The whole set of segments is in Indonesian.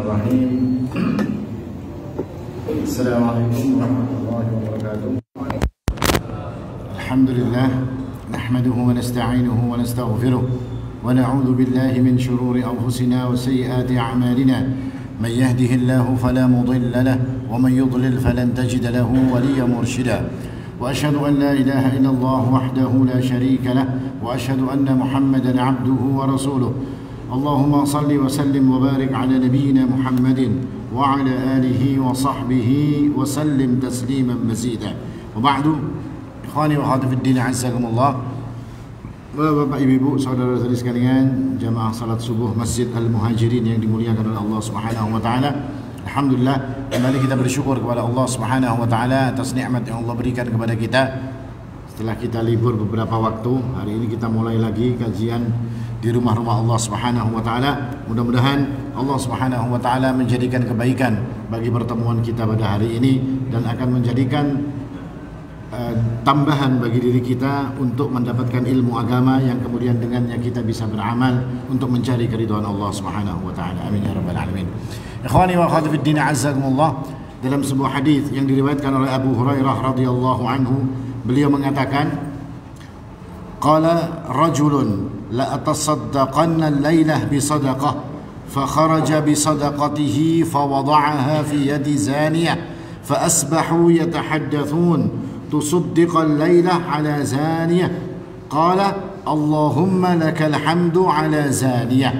Assalamualaikum warahmatullahi wabarakatuh. Alhamdulillah nahmaduhu wa nasta'inuhu wa nastaghfiruh wa na'udzu billahi min shururi anfusina wa sayyiati a'malina. Man yahdihillahu fala mudilla lahu wa man yudlil falan tajida lahu waliyyan murshida. Wa asyhadu an la ilaha illallah wahdahu la syarika lah wa asyhadu anna Muhammadan 'abduhu wa rasuluh. Allahumma salli wa sallim wa barik ala nabiyyina Muhammadin wa ala alihi wa sahbihi wa sallim tasliman mazida. Wa ba'du, ikhwani wa akhwati fid din, azzakumullah. Bapak ibu saudara-saudari sekalian, jamaah salat subuh Masjid Al-Muhajirin yang dimuliakan oleh Allah Subhanahu wa taala. Alhamdulillah, kembali kita bersyukur kepada Allah Subhanahu wa taala atas nikmat yang Allah berikan kepada kita. Setelah kita libur beberapa waktu, hari ini kita mulai lagi kajian di rumah-rumah Allah Subhanahu wa taala. Mudah-mudahan Allah Subhanahu wa taala menjadikan kebaikan bagi pertemuan kita pada hari ini dan akan menjadikan tambahan bagi diri kita untuk mendapatkan ilmu agama yang kemudian dengannya kita bisa beramal untuk mencari keridhaan Allah Subhanahu wa taala. Amin ya rabbal alamin. Ikhwani wa akhwati fid din, azzakumullah. Dalam sebuah hadis yang diriwayatkan oleh Abu Hurairah radhiyallahu anhu, beliau mengatakan, qala rajulun la atasaddaqanna al-lailah bi sadaqah fa kharaja bi sadaqatihi fa wada'aha fi yadi zaniyah fa asbahu yatahaddathun tusaddiqa al-lailah ala zaniyah qala Allahumma lakal hamdu ala zaniyah.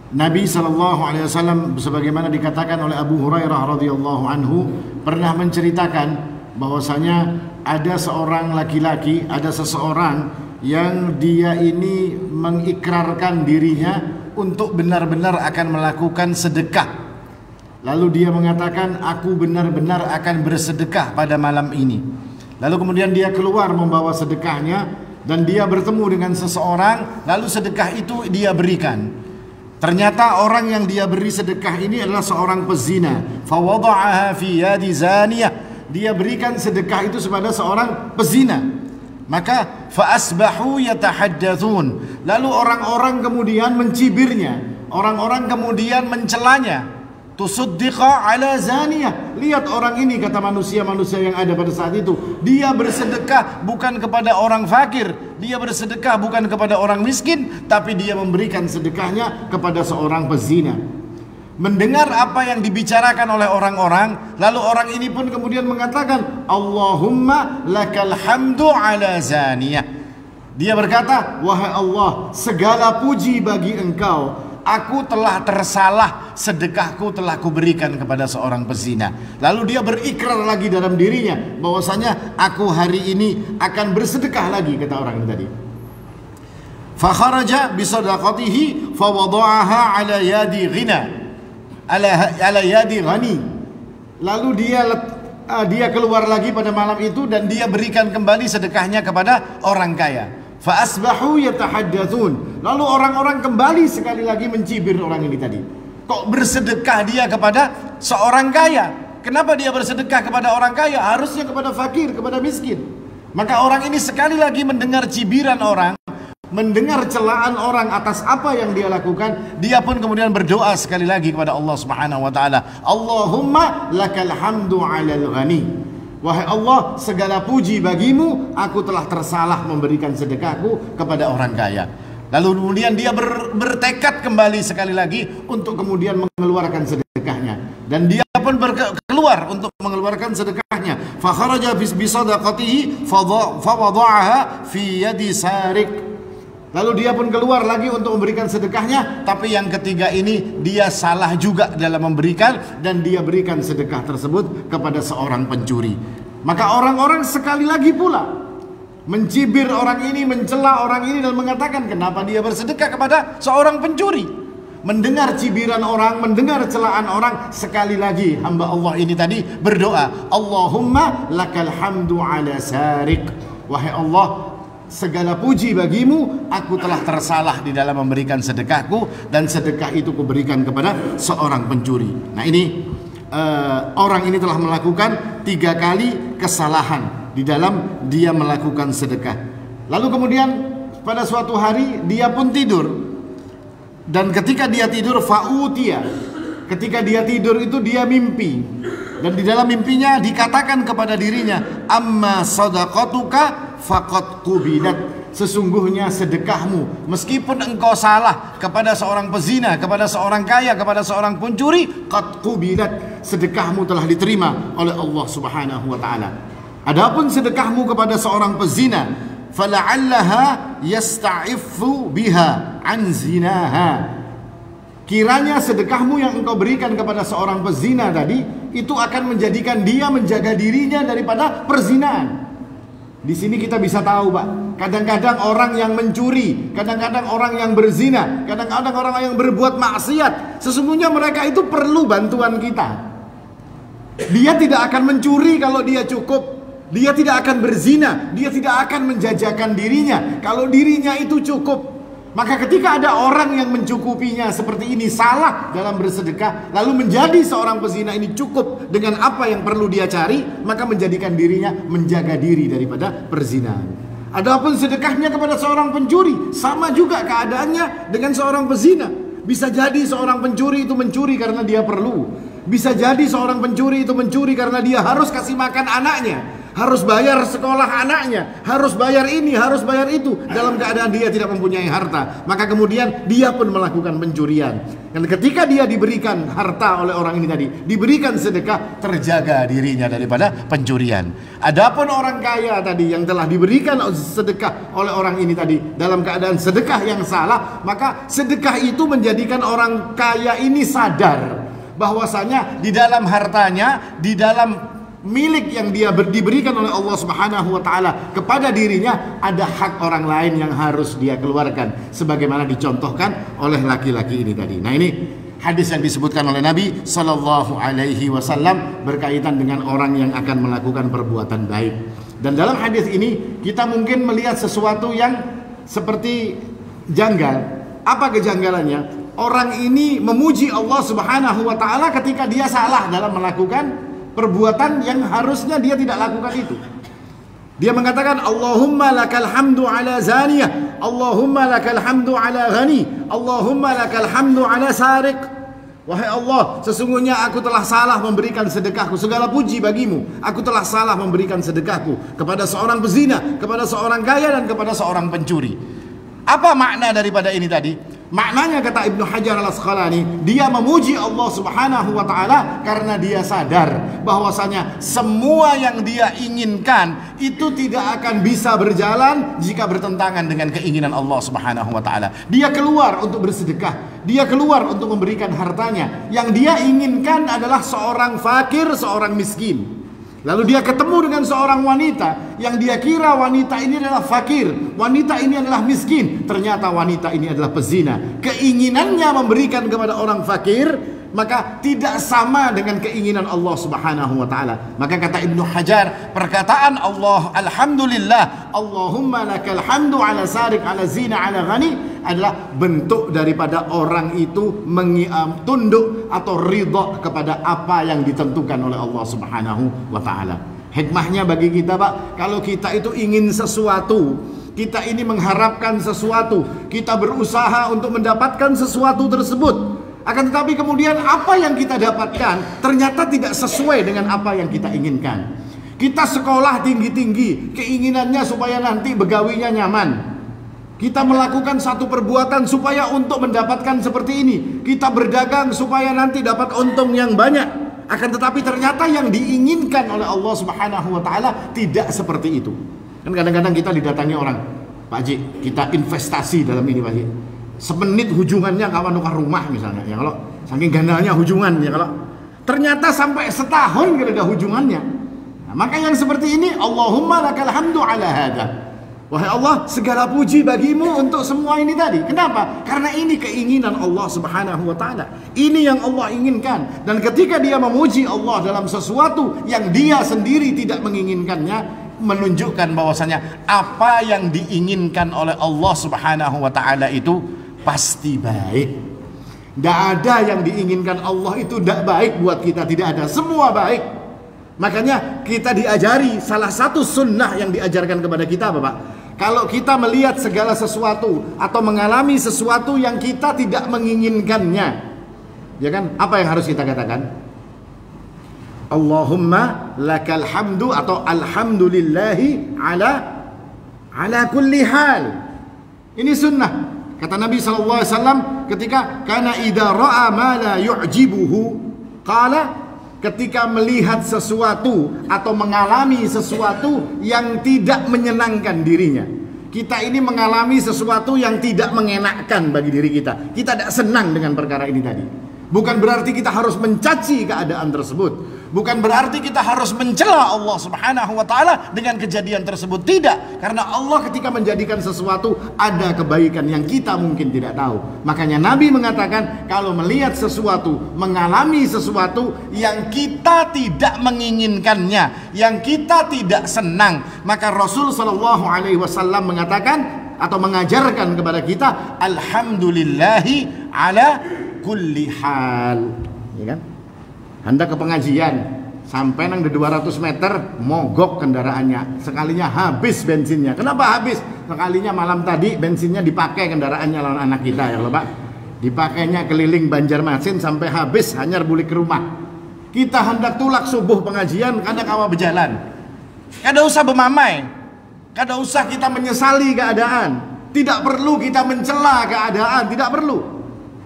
Nabi SAW sebagaimana dikatakan oleh Abu Hurairah radhiyallahu anhu pernah menceritakan bahwasanya ada seorang laki-laki, ada seseorang yang dia ini mengikrarkan dirinya untuk benar-benar akan melakukan sedekah. Lalu dia mengatakan, aku benar-benar akan bersedekah pada malam ini. Lalu kemudian dia keluar membawa sedekahnya dan dia bertemu dengan seseorang, lalu sedekah itu dia berikan. Ternyata orang yang dia beri sedekah ini adalah seorang pezina. Fawada'aha fi yadi zaniyah. Dia berikan sedekah itu kepada seorang pezina. Maka faasbahu yatahaddatsun. Lalu orang-orang kemudian mencibirnya, orang-orang kemudian mencelanya. Tusuddiqa ala zaniyah. Lihat orang ini, kata manusia-manusia yang ada pada saat itu, dia bersedekah bukan kepada orang fakir, dia bersedekah bukan kepada orang miskin, tapi dia memberikan sedekahnya kepada seorang pezina. Mendengar apa yang dibicarakan oleh orang-orang, lalu orang ini pun kemudian mengatakan, Allahumma lakal hamdu ala zaniyah. Dia berkata, wahai Allah, segala puji bagi engkau, aku telah tersalah, sedekahku telah kuberikan kepada seorang pezina. Lalu dia berikrar lagi dalam dirinya bahwasanya aku hari ini akan bersedekah lagi, kata orang ini tadi. Fa kharaja bi sadaqatihi fa wada'aha ala yadi ghina. Ala yadi ghani. Lalu dia keluar lagi pada malam itu dan dia berikan kembali sedekahnya kepada orang kaya. Fa asbahu yatahaddatsun. Lalu orang-orang kembali sekali lagi mencibir orang ini tadi. Kok bersedekah dia kepada seorang kaya? Kenapa dia bersedekah kepada orang kaya? Harusnya kepada fakir, kepada miskin. Maka orang ini sekali lagi mendengar cibiran orang, mendengar celaan orang atas apa yang dia lakukan, dia pun kemudian berdoa sekali lagi kepada Allah Subhanahu wa taala. Allahumma lakal hamdu 'alal ghani. Wahai Allah, segala puji bagimu, aku telah tersalah memberikan sedekahku kepada orang kaya. Lalu kemudian dia bertekad kembali sekali lagi untuk kemudian mengeluarkan sedekahnya. Dan dia pun keluar untuk mengeluarkan sedekahnya. Fa kharaja bi sadaqatihi fa wada'aha fi yadi sarik. Lalu dia pun keluar lagi untuk memberikan sedekahnya, tapi yang ketiga ini dia salah juga dalam memberikan dan dia berikan sedekah tersebut kepada seorang pencuri. Maka orang-orang sekali lagi pula mencibir orang ini, mencela orang ini dan mengatakan, kenapa dia bersedekah kepada seorang pencuri? Mendengar cibiran orang, mendengar celaan orang, sekali lagi hamba Allah ini tadi berdoa, Allahumma lakal hamdu ala sarik. Wahai Allah, segala puji bagimu, aku telah tersalah di dalam memberikan sedekahku dan sedekah itu kuberikan kepada seorang pencuri. Nah ini orang ini telah melakukan 3 kali kesalahan di dalam dia melakukan sedekah. Lalu kemudian pada suatu hari dia pun tidur, dan ketika dia tidur fa'utiya, ketika dia tidur itu dia mimpi, dan di dalam mimpinya dikatakan kepada dirinya, amma sadaqatuka faqad qubidat, sesungguhnya sedekahmu, meskipun engkau salah kepada seorang pezina, kepada seorang kaya, kepada seorang pencuri, qad qubidat, sedekahmu telah diterima oleh Allah Subhanahu wa taala. Adapun sedekahmu kepada seorang pezina, fala'allaha yasta'iffu biha an zinaha, kiranya sedekahmu yang engkau berikan kepada seorang pezina tadi itu akan menjadikan dia menjaga dirinya daripada perzinaan. Di sini kita bisa tahu, Pak, kadang-kadang orang yang mencuri, kadang-kadang orang yang berzina, kadang-kadang orang yang berbuat maksiat, sesungguhnya mereka itu perlu bantuan kita. Dia tidak akan mencuri kalau dia cukup. Dia tidak akan berzina, dia tidak akan menjajakan dirinya kalau dirinya itu cukup. Maka ketika ada orang yang mencukupinya seperti ini, salah dalam bersedekah, lalu menjadi seorang pezina ini cukup dengan apa yang perlu dia cari, maka menjadikan dirinya menjaga diri daripada perzinahan. Adapun sedekahnya kepada seorang pencuri, sama juga keadaannya dengan seorang pezina. Bisa jadi seorang pencuri itu mencuri karena dia perlu. Bisa jadi seorang pencuri itu mencuri karena dia harus kasih makan anaknya, harus bayar sekolah anaknya, harus bayar ini, harus bayar itu, dalam keadaan dia tidak mempunyai harta. Maka kemudian dia pun melakukan pencurian. Dan ketika dia diberikan harta oleh orang ini tadi, diberikan sedekah, terjaga dirinya daripada pencurian. Adapun orang kaya tadi yang telah diberikan sedekah oleh orang ini tadi dalam keadaan sedekah yang salah, maka sedekah itu menjadikan orang kaya ini sadar bahwasanya di dalam hartanya, di dalam milik yang dia diberikan oleh Allah Subhanahu wa taala kepada dirinya, ada hak orang lain yang harus dia keluarkan, sebagaimana dicontohkan oleh laki-laki ini tadi. Nah, ini hadis yang disebutkan oleh Nabi sallallahu alaihi wasallam berkaitan dengan orang yang akan melakukan perbuatan baik. Dan dalam hadis ini kita mungkin melihat sesuatu yang seperti janggal. Apa kejanggalannya? Orang ini memuji Allah Subhanahu wa taala ketika dia salah dalam melakukan perbuatan yang harusnya dia tidak lakukan itu. Dia mengatakan, Allahumma lakal hamdu ala zaniyah, Allahumma lakal hamdu ala ghani, Allahumma lakal hamdu ala sariq. Wahai Allah, sesungguhnya aku telah salah memberikan sedekahku, segala puji bagimu. Aku telah salah memberikan sedekahku kepada seorang pezina, kepada seorang kaya, dan kepada seorang pencuri. Apa makna daripada ini tadi? Maknanya, kata Ibnu Hajar al-Asqalani, dia memuji Allah Subhanahu wa taala karena dia sadar bahwasanya semua yang dia inginkan itu tidak akan bisa berjalan jika bertentangan dengan keinginan Allah Subhanahu wa taala. Dia keluar untuk bersedekah, dia keluar untuk memberikan hartanya. Yang dia inginkan adalah seorang fakir, seorang miskin. Lalu dia ketemu dengan seorang wanita yang dia kira wanita ini adalah fakir, wanita ini adalah miskin. Ternyata wanita ini adalah pezina. Keinginannya memberikan kepada orang fakir, maka tidak sama dengan keinginan Allah Subhanahu wa taala. Maka kata Ibnu Hajar, perkataan Allah, alhamdulillah, Allahumma lakal hamdu ala sarik, ala zina, ala ghani, adalah bentuk daripada orang itu tunduk atau ridha kepada apa yang ditentukan oleh Allah Subhanahu wa taala. Hikmahnya bagi kita, Pak, kalau kita itu ingin sesuatu, kita ini mengharapkan sesuatu, kita berusaha untuk mendapatkan sesuatu tersebut, akan tetapi kemudian apa yang kita dapatkan ternyata tidak sesuai dengan apa yang kita inginkan. Kita sekolah tinggi-tinggi, keinginannya supaya nanti begawinya nyaman. Kita melakukan satu perbuatan supaya untuk mendapatkan seperti ini. Kita berdagang supaya nanti dapat untung yang banyak. Akan tetapi ternyata yang diinginkan oleh Allah Subhanahu wa taala tidak seperti itu. Kan kadang-kadang kita didatangi orang, Pak Haji, kita investasi dalam ini, Pak Haji. Semenit hujungannya kawan nukar rumah misalnya. Ya kalau saking gandanya hujungan, ya kalau ternyata sampai setahun gak ada hujungannya. Nah, maka yang seperti ini, Allahumma lakal hamdu ala hada. Wahai Allah, segala puji bagimu untuk semua ini tadi. Kenapa? Karena ini keinginan Allah Subhanahu wa taala. Ini yang Allah inginkan. Dan ketika dia memuji Allah dalam sesuatu yang dia sendiri tidak menginginkannya, menunjukkan bahwasanya apa yang diinginkan oleh Allah Subhanahu wa taala itu pasti baik. Tidak ada yang diinginkan Allah itu tidak baik buat kita, tidak ada. Semua baik. Makanya kita diajari, salah satu sunnah yang diajarkan kepada kita, Bapak, kalau kita melihat segala sesuatu atau mengalami sesuatu yang kita tidak menginginkannya, ya kan? Apa yang harus kita katakan? Allahumma lakal hamdu atau alhamdulillahi ala kulli hal. Ini sunnah. Kata Nabi SAW ketika kana idza ra'a ma la yu'jibuhu qala, ketika melihat sesuatu atau mengalami sesuatu yang tidak menyenangkan dirinya. Kita ini mengalami sesuatu yang tidak mengenakkan bagi diri kita. Kita tidak senang dengan perkara ini tadi. Bukan berarti kita harus mencaci keadaan tersebut. Bukan berarti kita harus mencela Allah Subhanahu wa taala dengan kejadian tersebut. Tidak, karena Allah ketika menjadikan sesuatu ada kebaikan yang kita mungkin tidak tahu. Makanya Nabi mengatakan kalau melihat sesuatu, mengalami sesuatu yang kita tidak menginginkannya, yang kita tidak senang, maka Rasul sallallahu alaihi wasallam mengatakan atau mengajarkan kepada kita alhamdulillahi ala kulli hal, ya kan? Hendak ke pengajian sampai nang di 200 meter mogok kendaraannya, sekalinya habis bensinnya. Kenapa habis? Sekalinya malam tadi bensinnya dipakai kendaraannya lawan anak kita, ya Pak. Dipakainya keliling Banjarmasin sampai habis, hanya balik ke rumah. Kita hendak tulak subuh pengajian, kadang awal berjalan. Kada usah bermamai, kada usah kita menyesali keadaan. Tidak perlu kita mencela keadaan, tidak perlu.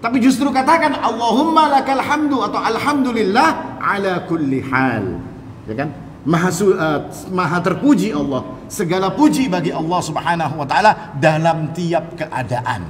Tapi justru katakan Allahumma lakal hamdu atau alhamdulillah ala kulli hal. Ya kan? Maha terpuji Allah. Segala puji bagi Allah Subhanahu wa taala dalam tiap keadaan.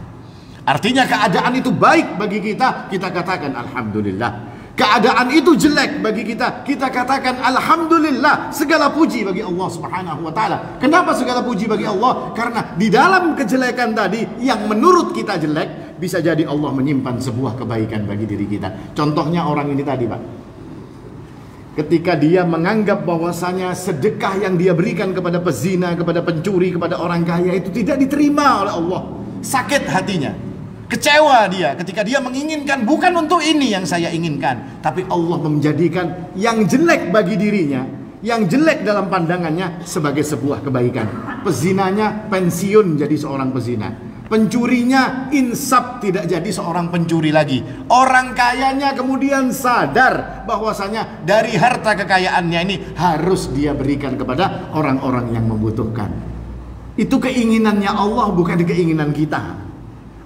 Artinya keadaan itu baik bagi kita, kita katakan alhamdulillah. Keadaan itu jelek bagi kita, kita katakan alhamdulillah. Segala puji bagi Allah Subhanahu wa taala. Kenapa segala puji bagi Allah? Karena di dalam kejelekan tadi yang menurut kita jelek, bisa jadi Allah menyimpan sebuah kebaikan bagi diri kita. Contohnya orang ini tadi, Pak. Ketika dia menganggap bahwasanya sedekah yang dia berikan kepada pezina, kepada pencuri, kepada orang kaya itu tidak diterima oleh Allah. Sakit hatinya. Kecewa dia ketika dia menginginkan bukan untuk ini yang saya inginkan, tapi Allah menjadikan yang jelek bagi dirinya, yang jelek dalam pandangannya sebagai sebuah kebaikan. Pezinanya pensiun jadi seorang pezina. Pencurinya insaf tidak jadi seorang pencuri lagi. Orang kayanya kemudian sadar bahwasanya dari harta kekayaannya ini harus dia berikan kepada orang-orang yang membutuhkan. Itu keinginannya Allah, bukan keinginan kita.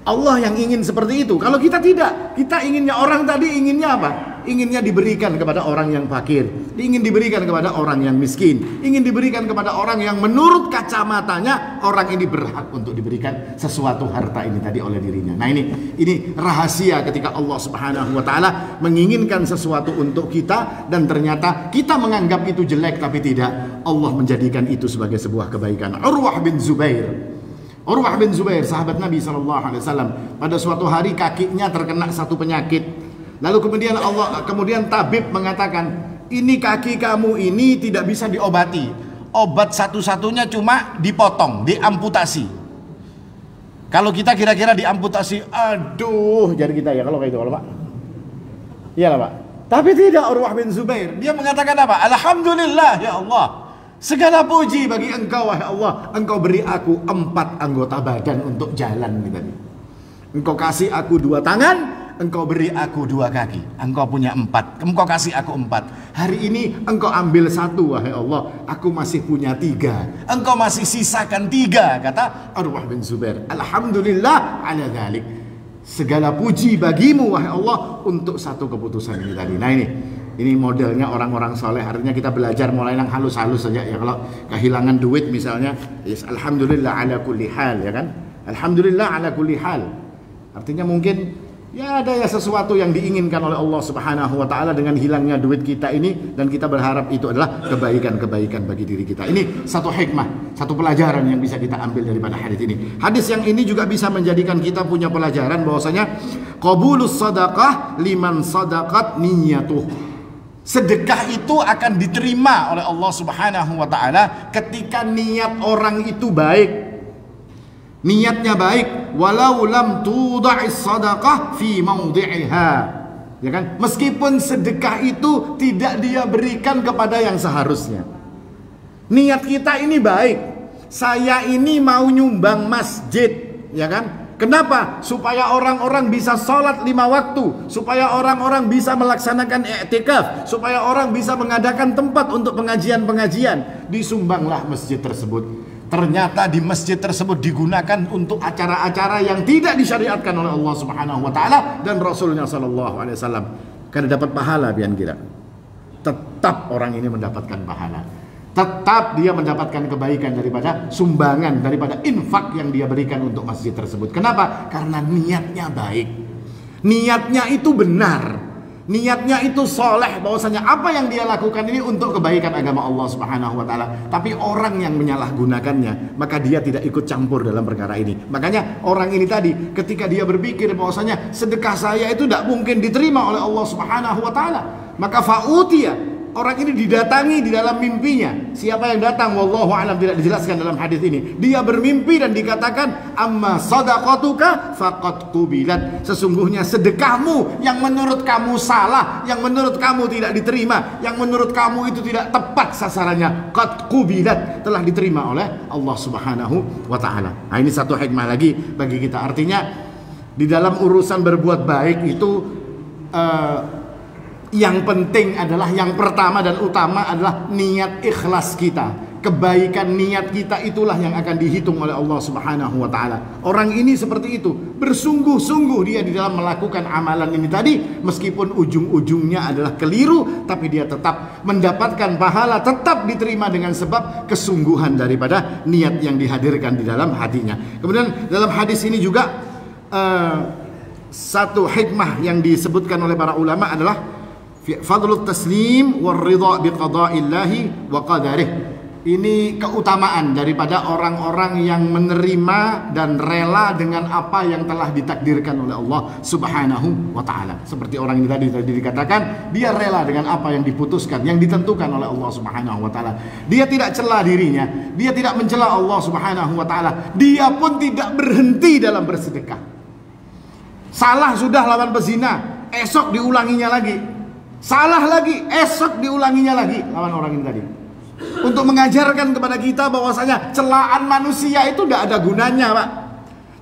Allah yang ingin seperti itu. Kalau kita tidak, kita inginnya, orang tadi inginnya apa? Inginnya diberikan kepada orang yang fakir, ingin diberikan kepada orang yang miskin, ingin diberikan kepada orang yang menurut kacamatanya orang ini berhak untuk diberikan sesuatu harta ini tadi oleh dirinya. Nah ini rahasia ketika Allah Subhanahu wa taala menginginkan sesuatu untuk kita dan ternyata kita menganggap itu jelek, tapi tidak. Allah menjadikan itu sebagai sebuah kebaikan. Urwah bin Zubair, sahabat Nabi SAW, pada suatu hari kakinya terkena satu penyakit. Lalu kemudian tabib mengatakan, ini kaki kamu ini tidak bisa diobati. Obat satu-satunya cuma dipotong, diamputasi. Kalau kita kira-kira diamputasi, aduh, jari kita ya kalau kayak itu, Pak. Iya lah, Pak. Tapi tidak, Urwah bin Zubair, dia mengatakan apa? Alhamdulillah ya Allah. Segala puji bagi engkau wahai Allah. Engkau beri aku 4 anggota badan untuk jalan nih tadi. Engkau kasih aku 2 tangan, engkau beri aku 2 kaki. Engkau punya 4, engkau kasih aku 4. Hari ini engkau ambil 1 wahai Allah, aku masih punya 3. Engkau masih sisakan 3, kata Urwah bin Zubair. Alhamdulillah ala dzalik. Segala puji bagimu wahai Allah untuk satu keputusan ini tadi. Nah ini modelnya orang-orang soleh. Artinya kita belajar mulai yang halus-halus saja ya. Kalau kehilangan duit misalnya, yes, alhamdulillah ala kulli hal, ya kan? Alhamdulillah ala kulli hal. Artinya mungkin ya ada ya sesuatu yang diinginkan oleh Allah Subhanahu wa taala dengan hilangnya duit kita ini, dan kita berharap itu adalah kebaikan-kebaikan bagi diri kita. Ini satu hikmah, satu pelajaran yang bisa kita ambil daripada hadis ini. Hadis yang ini juga bisa menjadikan kita punya pelajaran bahwasanya qabulus sadaqah liman sadaqat niyyatuh. Sedekah itu akan diterima oleh Allah Subhanahu wa taala ketika niat orang itu baik. Niatnya baik, walau lam tuda'is sadaqah fi mawdi'iha. Ya kan? Meskipun sedekah itu tidak dia berikan kepada yang seharusnya. Niat kita ini baik. Saya ini mau nyumbang masjid, ya kan? Kenapa? Supaya orang-orang bisa sholat 5 waktu, supaya orang-orang bisa melaksanakan i'tikaf, supaya orang bisa mengadakan tempat untuk pengajian-pengajian. Disumbanglah masjid tersebut. Ternyata di masjid tersebut digunakan untuk acara-acara yang tidak disyariatkan oleh Allah Subhanahu wa taala dan Rasulnya sallallahu alaihi wasallam. Karena dapat pahala pian kira. Tetap orang ini mendapatkan pahala. Tetap dia mendapatkan kebaikan daripada sumbangan, daripada infak yang dia berikan untuk masjid tersebut. Kenapa? Karena niatnya baik. Niatnya itu benar. Niatnya itu soleh, bahwasanya apa yang dia lakukan ini untuk kebaikan agama Allah Subhanahu wa taala. Tapi orang yang menyalahgunakannya, maka dia tidak ikut campur dalam perkara ini. Makanya orang ini tadi ketika dia berpikir bahwasanya sedekah saya itu tidak mungkin diterima oleh Allah Subhanahu wa taala, maka fa'utiya, orang ini didatangi di dalam mimpinya. Siapa yang datang? Wallahu a'lam, tidak dijelaskan dalam hadis ini. Dia bermimpi dan dikatakan, amma sadaqatuka faqad qubilat. Sesungguhnya sedekahmu yang menurut kamu salah, yang menurut kamu tidak diterima, yang menurut kamu itu tidak tepat sasarannya, qad qubilat, telah diterima oleh Allah Subhanahu wa taala. Nah, ini satu hikmah lagi bagi kita. Artinya di dalam urusan berbuat baik itu yang penting adalah, yang pertama dan utama adalah niat ikhlas kita. Kebaikan niat kita itulah yang akan dihitung oleh Allah Subhanahu wa taala. Orang ini seperti itu, bersungguh-sungguh dia di dalam melakukan amalan ini tadi, meskipun ujung-ujungnya adalah keliru, tapi dia tetap mendapatkan pahala, tetap diterima dengan sebab kesungguhan daripada niat yang dihadirkan di dalam hatinya. Kemudian dalam hadis ini juga satu hikmah yang disebutkan oleh para ulama adalah fadlut taslim war ridha bi qada'illahi wa qadarih. Ini keutamaan daripada orang-orang yang menerima dan rela dengan apa yang telah ditakdirkan oleh Allah Subhanahu wa taala. Seperti orang ini tadi dikatakan, dia rela dengan apa yang diputuskan, yang ditentukan oleh Allah Subhanahu wa taala. Dia tidak cela dirinya, dia tidak mencela Allah Subhanahu wa taala. Dia pun tidak berhenti dalam bersedekah. Salah sudah lawan pezina, esok diulanginya lagi. Salah lagi, esok diulanginya lagi lawan orang ini tadi. Untuk mengajarkan kepada kita bahwasanya celaan manusia itu tidak ada gunanya, Pak.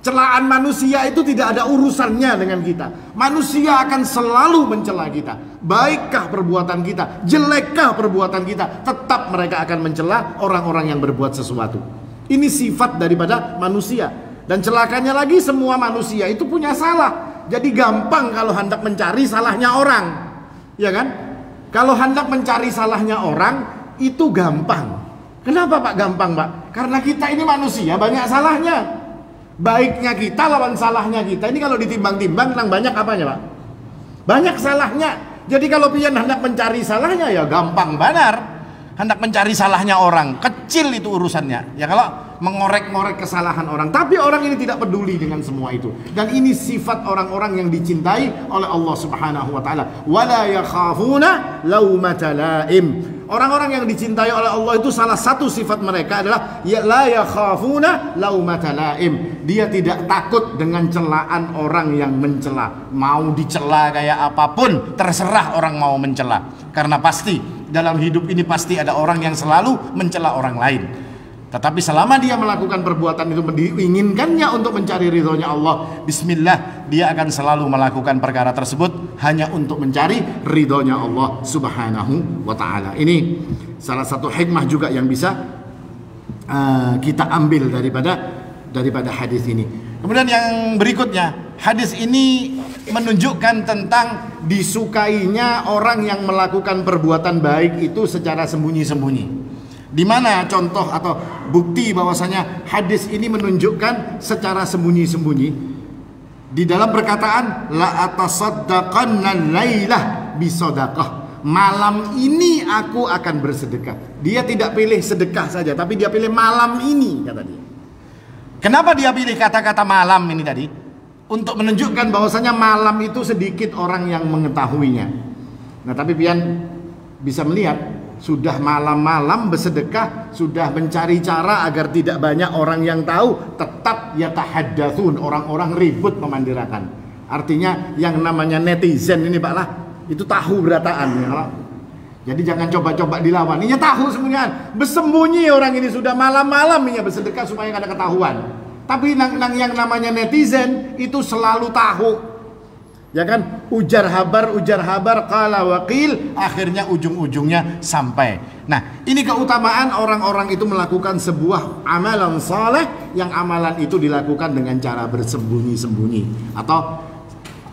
Celaan manusia itu tidak ada urusannya dengan kita. Manusia akan selalu mencela kita. Baikkah perbuatan kita, jelekkah perbuatan kita, tetap mereka akan mencela orang-orang yang berbuat sesuatu. Ini sifat daripada manusia. Dan celakanya lagi, semua manusia itu punya salah. Jadi gampang kalau hendak mencari salahnya orang. Ya kan? Kalau hendak mencari salahnya orang itu gampang. Kenapa Pak gampang Pak? Karena kita ini manusia banyak salahnya. Baiknya kita lawan salahnya kita. Ini kalau ditimbang-timbang nang banyak apanya Pak? Banyak salahnya. Jadi kalau pian hendak mencari salahnya ya gampang benar. Hendak mencari salahnya orang, kecil itu urusannya. Ya kalau mengorek-ngorek kesalahan orang, tapi orang ini tidak peduli dengan semua itu. Dan ini sifat orang-orang yang dicintai oleh Allah Subhanahu wa taala. Wala yakhafuna laumata laim. Orang-orang yang dicintai oleh Allah itu salah satu sifat mereka adalah ya la yakhafuna laumata laim. Dia tidak takut dengan celaan orang yang mencela. Mau dicela kayak apapun, terserah orang mau mencela. Karena pasti dalam hidup ini pasti ada orang yang selalu mencela orang lain. Tetapi selama dia melakukan perbuatan itu diinginkannya untuk mencari ridhonya Allah, bismillah, dia akan selalu melakukan perkara tersebut hanya untuk mencari ridhonya Allah Subhanahu wa ta'ala. Ini salah satu hikmah juga yang bisa kita ambil daripada hadis ini. Kemudian yang berikutnya, hadis ini menunjukkan tentang disukainya orang yang melakukan perbuatan baik itu secara sembunyi-sembunyi. Di mana contoh atau bukti bahwasanya hadis ini menunjukkan secara sembunyi-sembunyi? Di dalam perkataan la atasaddaqanna lailah bisadaqah. Malam ini aku akan bersedekah. Dia tidak pilih sedekah saja, tapi dia pilih malam ini, kata dia. Kenapa dia pilih kata-kata malam ini tadi? Untuk menunjukkan bahwasanya malam itu sedikit orang yang mengetahuinya. Nah, tapi pian bisa melihat sudah malam-malam bersedekah, sudah mencari cara agar tidak banyak orang yang tahu, tetap yatahaddatsun, orang-orang ribut memandirakan. Artinya yang namanya netizen ini Pak lah, itu tahu berataan ya Pak. Jadi jangan coba-coba dilawan. Ini tahu semuanya. Bersembunyi orang ini sudah malam-malam ini bersedekah supaya tidak ada ketahuan. Tapi yang namanya netizen itu selalu tahu. Ya kan, ujar habar, qala waqil, akhirnya ujung-ujungnya sampai. Nah, ini keutamaan orang-orang itu melakukan sebuah amalan saleh, yang amalan itu dilakukan dengan cara bersembunyi-sembunyi. Atau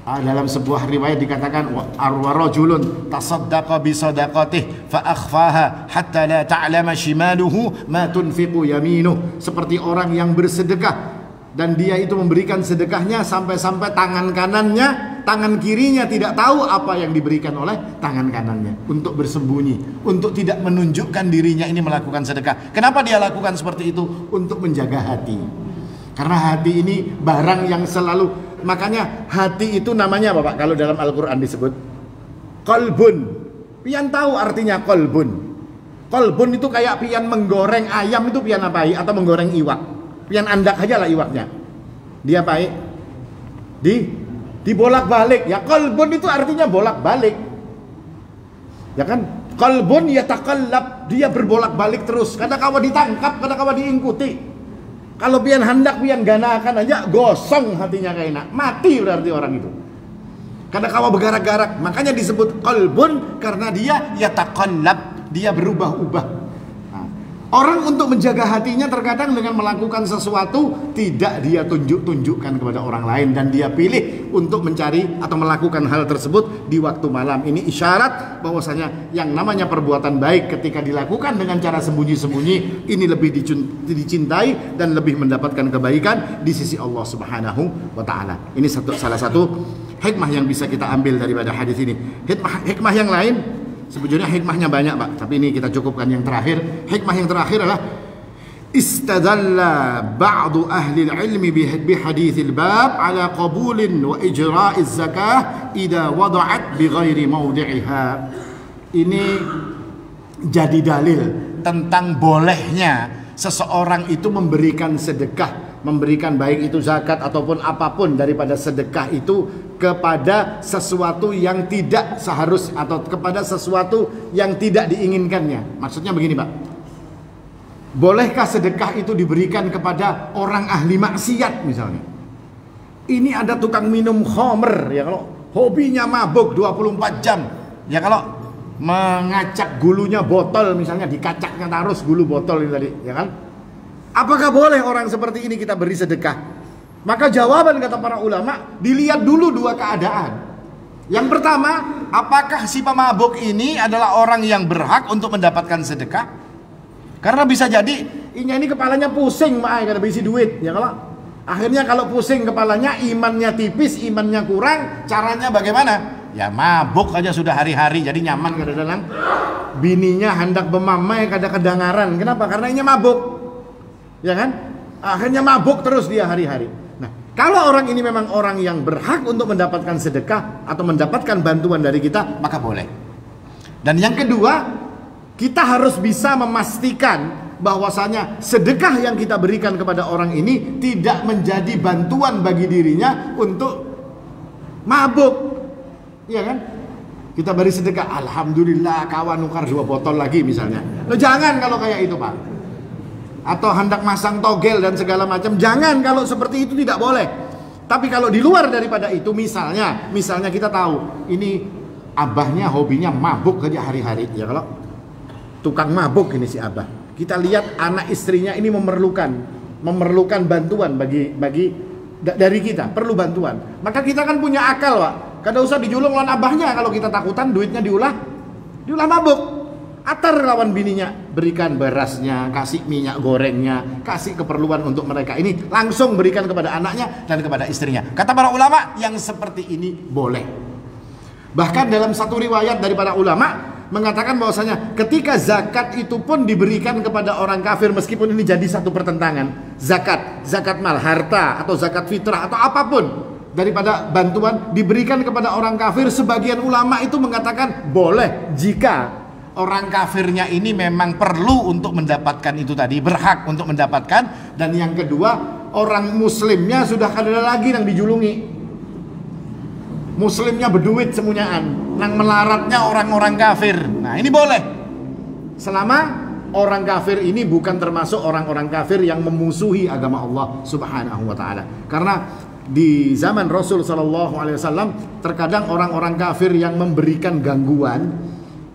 dalam sebuah riwayat dikatakan warajulun tasaddaqa bi sadaqatihi fa akhfaha hatta la ta'lama shimaluhu ma tunfiqu yaminuh. Seperti orang yang bersedekah dan dia itu memberikan sedekahnya sampai-sampai tangan kirinya tidak tahu apa yang diberikan oleh tangan kanannya, untuk bersembunyi, untuk tidak menunjukkan dirinya ini melakukan sedekah. Kenapa dia lakukan seperti itu? Untuk menjaga hati. Karena hati ini barang yang selalu, makanya hati itu namanya apa Pak? Kalau dalam Al-Quran disebut qalbun. Pian tahu artinya qalbun? Qalbun itu kayak pian menggoreng ayam, itu pian apa? Atau menggoreng iwak. Pian andak aja lah iwaknya. Dia apa? Dibolak-balik. Ya qalbun itu artinya bolak-balik. Ya kan? Qalbun yatakallab, dia berbolak-balik terus. Kadang kawa ditangkap, kadang kawa diingkuti. Kalau pian hendak pian ganakan aja gosong hatinya kayak enak. Mati berarti orang itu. Kadang kawa bergarak-garak. Makanya disebut qalbun karena dia yatakallab, dia berubah-ubah. Orang untuk menjaga hatinya terkadang dengan melakukan sesuatu tidak dia tunjukkan kepada orang lain, dan dia pilih untuk mencari atau melakukan hal tersebut di waktu malam. Ini isyarat bahwasanya yang namanya perbuatan baik ketika dilakukan dengan cara sembunyi-sembunyi ini lebih dicintai dan lebih mendapatkan kebaikan di sisi Allah Subhanahu wa taala. Ini salah satu hikmah yang bisa kita ambil daripada hadis ini. Hikmah yang lain, sebetulnya hikmahnya banyak Pak, tapi ini kita cukupkan yang terakhir. Hikmah yang terakhir adalah istadalla ba'du ahli al-ilmi bi hadithil bab ala qabulin wa ijra'iz zakah idza wada'at bi ghairi mawdi'iha. Ini jadi dalil tentang bolehnya seseorang itu memberikan sedekah, memberikan baik itu zakat ataupun apapun daripada sedekah itu kepada sesuatu yang tidak seharus atau kepada sesuatu yang tidak diinginkannya. Maksudnya begini Pak, bolehkah sedekah itu diberikan kepada orang ahli maksiat misalnya? Ini ada tukang minum khamr, ya kalau hobinya mabuk 24 jam, ya kalau mengacak gulunya botol misalnya, dikacaknya terus gulu botol ini tadi, ya kan? Apakah boleh orang seperti ini kita beri sedekah? Maka jawaban kata para ulama, dilihat dulu dua keadaan. Yang pertama, apakah si pemabuk ini adalah orang yang berhak untuk mendapatkan sedekah? Karena bisa jadi ini kepalanya pusing, karena berisi duit, ya kalau akhirnya kalau pusing kepalanya, imannya tipis, imannya kurang, caranya bagaimana? Ya mabuk aja sudah hari-hari, jadi nyaman kadang-kadang. Bininya hendak memamai kadang-kadangaran. Kenapa? Karena ini mabuk. Ya kan? Akhirnya mabuk terus dia hari-hari. Nah, kalau orang ini memang orang yang berhak untuk mendapatkan sedekah atau mendapatkan bantuan dari kita, maka boleh. Dan yang kedua, kita harus bisa memastikan bahwasanya sedekah yang kita berikan kepada orang ini tidak menjadi bantuan bagi dirinya untuk mabuk. Iya kan? Kita beri sedekah, alhamdulillah kawan nukar 2 botol lagi misalnya. Loh, jangan kalau kayak itu Pak. Atau hendak masang togel dan segala macam, jangan. Kalau seperti itu tidak boleh. Tapi kalau di luar daripada itu, misalnya kita tahu ini abahnya hobinya mabuk aja hari-hari, ya kalau tukang mabuk ini si abah, kita lihat anak istrinya ini memerlukan bantuan dari kita, perlu bantuan, maka kita kan punya akal Pak, kada usah dijulung lawan abahnya. Kalau kita takutan duitnya diulah mabuk, atar lawan bininya, berikan berasnya, kasih minyak gorengnya, kasih keperluan untuk mereka ini, langsung berikan kepada anaknya dan kepada istrinya. Kata para ulama, yang seperti ini boleh. Bahkan dalam satu riwayat dari para ulama mengatakan bahwasanya ketika zakat itu pun diberikan kepada orang kafir, meskipun ini jadi satu pertentangan, zakat mal, harta atau zakat fitrah atau apapun daripada bantuan diberikan kepada orang kafir, sebagian ulama itu mengatakan boleh jika orang kafirnya ini memang perlu untuk mendapatkan itu tadi, berhak untuk mendapatkan. Dan yang kedua, orang muslimnya sudah ada lagi yang dijulungi, muslimnya berduit semuanyaan, yang melaratnya orang-orang kafir. Nah ini boleh, selama orang kafir ini bukan termasuk orang-orang kafir yang memusuhi agama Allah Subhanahu wa taala. Karena di zaman Rasul sallallahu alaihi wasallam terkadang orang-orang kafir yang memberikan gangguan,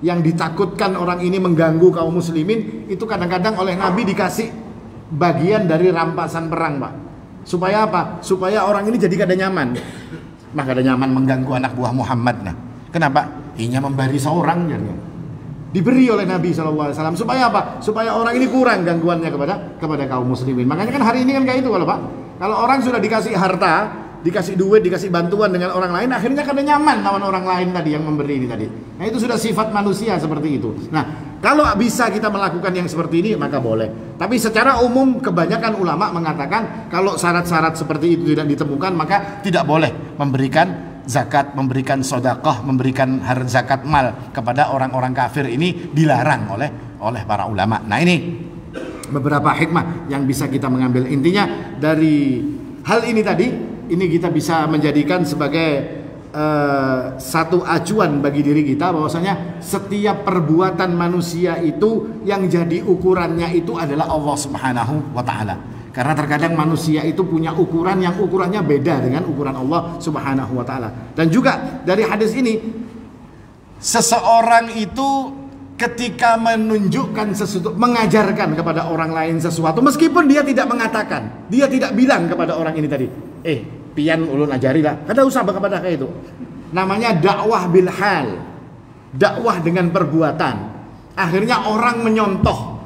yang ditakutkan orang ini mengganggu kaum muslimin, itu kadang-kadang oleh Nabi dikasih bagian dari rampasan perang, Pak. Supaya apa? Supaya orang ini jadi kada nyaman. Maka kada nyaman mengganggu anak buah Muhammad. Nah, kenapa? Inya memberi seorang diberi oleh Nabi SAW supaya apa? Supaya orang ini kurang gangguannya kepada kaum muslimin. Makanya kan hari ini kan kayak itu kalau Pak. Kalau orang sudah dikasih harta, dikasih duit, dikasih bantuan dengan orang lain, akhirnya kada nyaman lawan orang lain tadi yang memberi ini tadi. Nah, itu sudah sifat manusia seperti itu. Nah, kalau bisa kita melakukan yang seperti ini maka boleh. Tapi secara umum kebanyakan ulama mengatakan kalau syarat-syarat seperti itu tidak ditemukan maka tidak boleh memberikan zakat, memberikan sedekah, memberikan zakat mal kepada orang-orang kafir. Ini dilarang oleh para ulama. Nah, ini beberapa hikmah yang bisa kita mengambil. Intinya dari hal ini tadi, ini kita bisa menjadikan sebagai satu acuan bagi diri kita bahwasanya setiap perbuatan manusia itu yang jadi ukurannya itu adalah Allah Subhanahu wa taala. Karena terkadang manusia itu punya ukuran yang ukurannya beda dengan ukuran Allah Subhanahu wa taala. Dan juga dari hadis ini, seseorang itu ketika menunjukkan sesuatu, mengajarkan kepada orang lain sesuatu, meskipun dia tidak mengatakan, dia tidak bilang kepada orang ini tadi, pian ulun ajari lah, kada usah kepada kayak itu. Namanya dakwah bil hal, dakwah dengan perbuatan. Akhirnya orang menyontoh.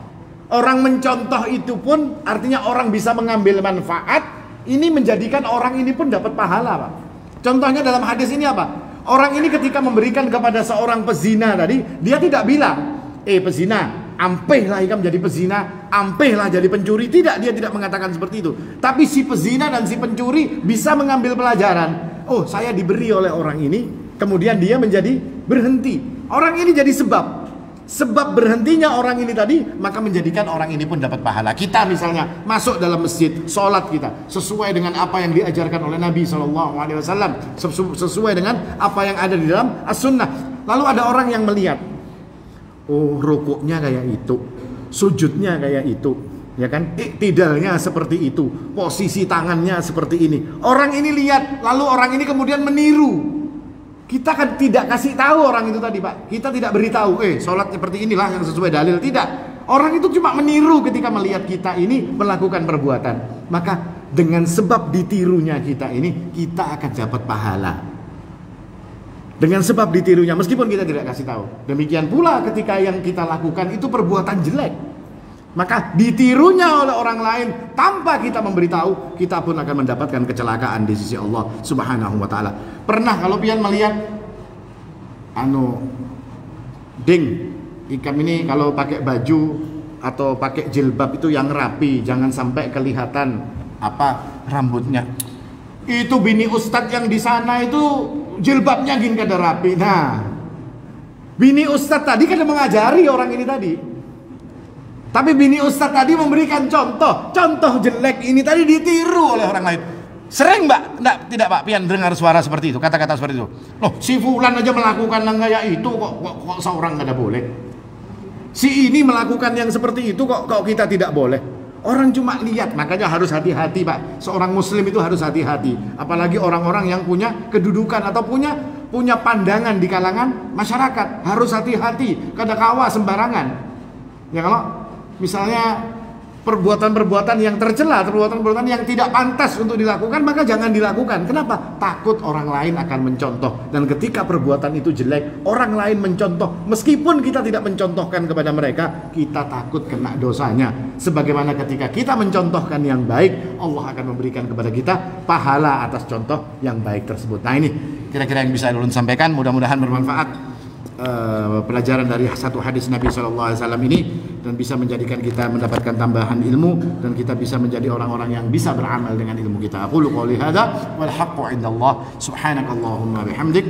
Orang mencontoh itu pun artinya orang bisa mengambil manfaat. Ini menjadikan orang ini pun dapat pahala, Pak. Contohnya dalam hadis ini apa? Orang ini ketika memberikan kepada seorang pezina tadi, dia tidak bilang, pezina, ampehlah ikam jadi pezina, ampehlah jadi pencuri. Tidak, dia tidak mengatakan seperti itu. Tapi si pezina dan si pencuri bisa mengambil pelajaran. Oh, saya diberi oleh orang ini, kemudian dia menjadi berhenti. Orang ini jadi sebab berhentinya orang ini tadi, maka menjadikan orang ini pun dapat pahala. Kita misalnya masuk dalam masjid, sholat kita sesuai dengan apa yang diajarkan oleh Nabi SAW, sesuai dengan apa yang ada di dalam as-sunnah. Lalu ada orang yang melihat, oh rukuknya kayak itu, sujudnya kayak itu, ya kan, iktidalnya seperti itu, posisi tangannya seperti ini. Orang ini lihat, lalu orang ini kemudian meniru. Kita kan tidak kasih tahu orang itu tadi, Pak. Kita tidak beritahu, sholat seperti inilah yang sesuai dalil. Tidak. Orang itu cuma meniru ketika melihat kita ini melakukan perbuatan. Maka dengan sebab ditirunya kita ini, kita akan dapat pahala. Dengan sebab ditirunya, meskipun kita tidak kasih tahu. Demikian pula ketika yang kita lakukan itu perbuatan jelek, maka ditirunya oleh orang lain tanpa kita memberitahu, kita pun akan mendapatkan kecelakaan di sisi Allah Subhanahu wa taala. Pernah kalau pian melihat ikam ini kalau pakai baju atau pakai jilbab itu yang rapi, jangan sampai kelihatan rambutnya. Itu bini ustadz yang di sana itu jilbabnya gini kada rapi. Nah, bini ustadz tadi kada mengajari orang ini tadi. Tapi bini ustadz tadi memberikan contoh jelek ini tadi ditiru oleh orang lain. Sering, Mbak? Tidak, Pak, pian dengar suara seperti itu, kata-kata seperti itu. Loh, si fulan aja melakukan yang kayak itu, kok seorang nggak ada boleh? Si ini melakukan yang seperti itu, kok kita tidak boleh? Orang cuma lihat, makanya harus hati-hati, Pak. Seorang muslim itu harus hati-hati. Apalagi orang-orang yang punya kedudukan atau punya pandangan di kalangan masyarakat. Harus hati-hati, kada kawa sembarangan. Ya kalau misalnya perbuatan-perbuatan yang tercela, perbuatan-perbuatan yang tidak pantas untuk dilakukan, maka jangan dilakukan. Kenapa? Takut orang lain akan mencontoh. Dan ketika perbuatan itu jelek, orang lain mencontoh, meskipun kita tidak mencontohkan kepada mereka, kita takut kena dosanya. Sebagaimana ketika kita mencontohkan yang baik, Allah akan memberikan kepada kita pahala atas contoh yang baik tersebut. Nah, ini kira-kira yang bisa ulun sampaikan. Mudah-mudahan bermanfaat pelajaran dari satu hadis Nabi SAW ini, dan bisa menjadikan kita mendapatkan tambahan ilmu, dan kita bisa menjadi orang-orang yang bisa beramal dengan ilmu kita. Aqulu qouli hadza wal haqqu 'indallah. Subhanakallahumma bihamdik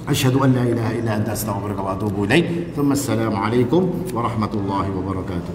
asyhadu an la ilaha illa anta astaghfiruka wa atubu ilaik. Tsumma assalamu alaikum warahmatullahi wabarakatuh.